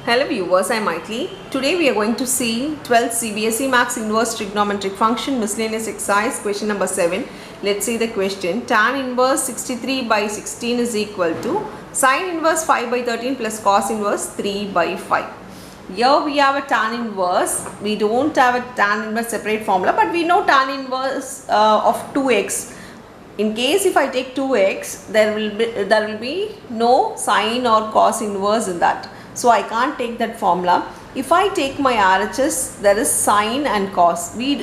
Hello viewers, I am Maitli. Today we are going to see 12th CBSE Maths Inverse Trigonometric Function Miscellaneous Exercise question number 7. Let's see the question. Tan inverse 63 by 16 is equal to sin inverse 5 by 13 plus cos inverse 3 by 5. Here we have a tan inverse. We don't have a tan inverse separate formula, but we know tan inverse of 2x. In case if I take 2x, there will be no sin or cos inverse in that. So I can't take that formula. If I take my RHS, there is sin and cos. We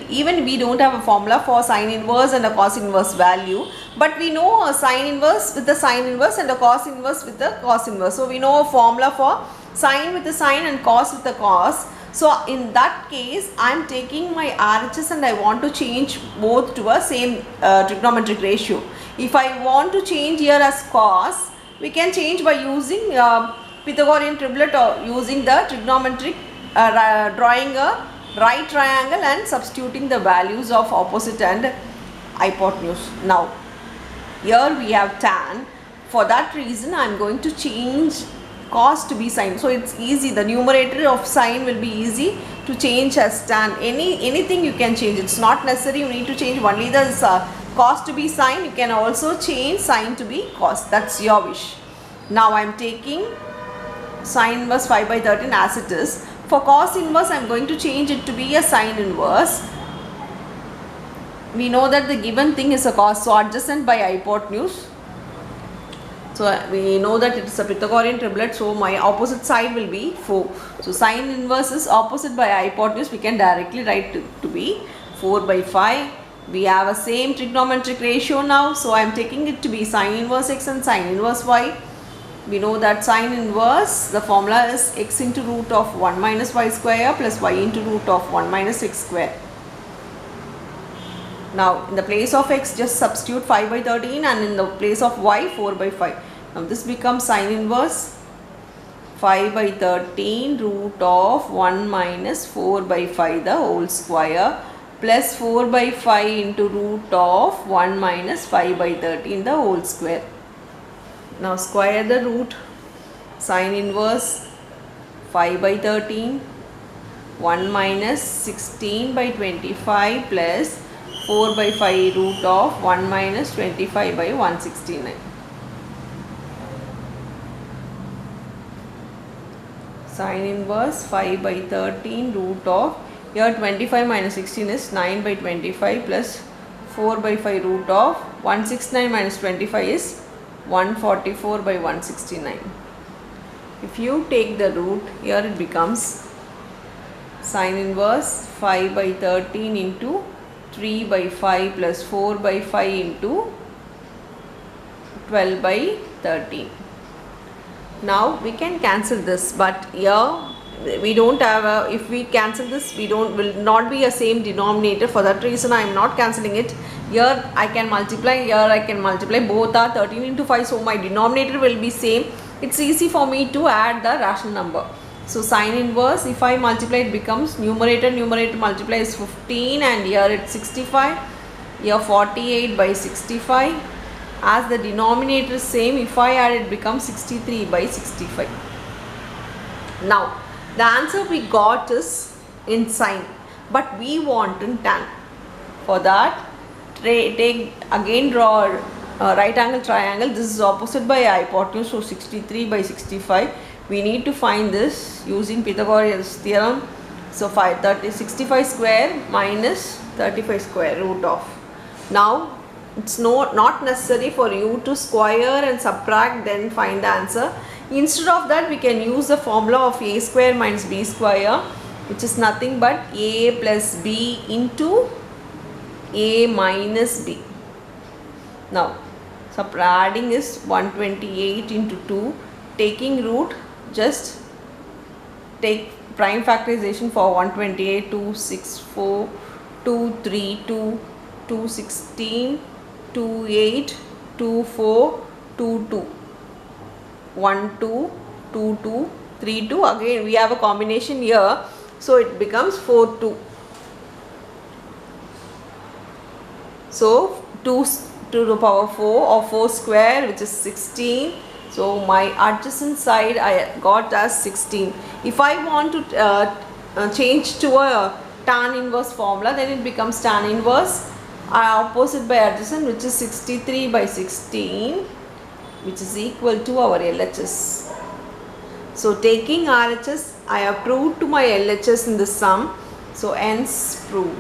don't have a formula for sin inverse and a cos inverse value, but we know a sin inverse with the sin inverse and a cos inverse with the cos inverse. So we know a formula for sin with the sin and cos with the cos. So in that case, I am taking my RHS and I want to change both to a same trigonometric ratio. If I want to change here as cos, we can change by using Pythagorean triplet or using the trigonometric drawing a right triangle and substituting the values of opposite and hypotenuse. Now here we have tan. For that reason I am going to change cos to be sin. So it's easy, the numerator of sin will be easy to change as tan. Anything you can change. It's not necessary you need to change only the cos to be sin. You can also change sin to be cos. That's your wish. Now I am taking sin inverse 5 by 13 as it is. For cos inverse I am going to change it to be a sin inverse. We know that the given thing is a cos, so adjacent by hypotenuse. So we know that it is a Pythagorean triplet, so my opposite side will be 4. So sin inverse is opposite by hypotenuse. We can directly write to be 4 by 5. We have a same trigonometric ratio now, so I am taking it to be sin inverse x and sin inverse y. We know that sin inverse, the formula is x into root of 1 minus y square plus y into root of 1 minus x square. Now in the place of x just substitute 5 by 13 and in the place of y 4 by 5. Now this becomes sin inverse 5 by 13 root of 1 minus 4 by 5 the whole square plus 4 by 5 into root of 1 minus 5 by 13 the whole square. Now square the root. Sin inverse 5 by 13 1 minus 16 by 25 plus 4 by 5 root of 1 minus 25 by 169. Sin inverse 5 by 13 root of, here 25 minus 16 is 9 by 25 plus 4 by 5 root of 169 minus 25 is 144 by 169. If you take the root, here it becomes sin inverse 5 by 13 into 3 by 5 plus 4 by 5 into 12 by 13. Now we can cancel this, but here we don't have a, if we cancel this will not be a same denominator. For that reason I am not cancelling it. Here I can multiply, here I can multiply, both are 13 into 5, so my denominator will be same. It's easy for me to add the rational number. So sin inverse, if I multiply, it becomes numerator multiply is 15 and here it's 65, here 48 by 65. As the denominator is same, if I add it becomes 63 by 65. Now the answer we got is in sin, but we want in tan. For that, take again draw a right angle triangle. This is opposite by hypotenuse, so 63 by 65. We need to find this using Pythagorean's theorem. So 65 square minus 35 square root of. Now it's not necessary for you to square and subtract then find the answer. Instead of that, we can use the formula of a square minus b square, which is nothing but a plus b into a minus b. Now subtracting is 128 into 2. Taking root, just take prime factorization for 128, 264, 232, 216, 28, 24, 22, 1, 2, 2, 2, 3, 2. Again we have a combination here, so it becomes 4, 2. So 2 to the power 4 or 4 square, which is 16, So my adjacent side I got as 16. If I want to change to a tan inverse formula, then it becomes tan inverse opposite by adjacent, which is 63 by 16, which is equal to our LHS. So taking RHS, I have proved to my LHS in the sum. So hence proved.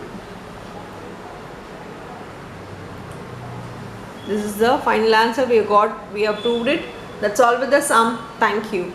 This is the final answer we have got. We have proved it. That's all with the sum. Thank you.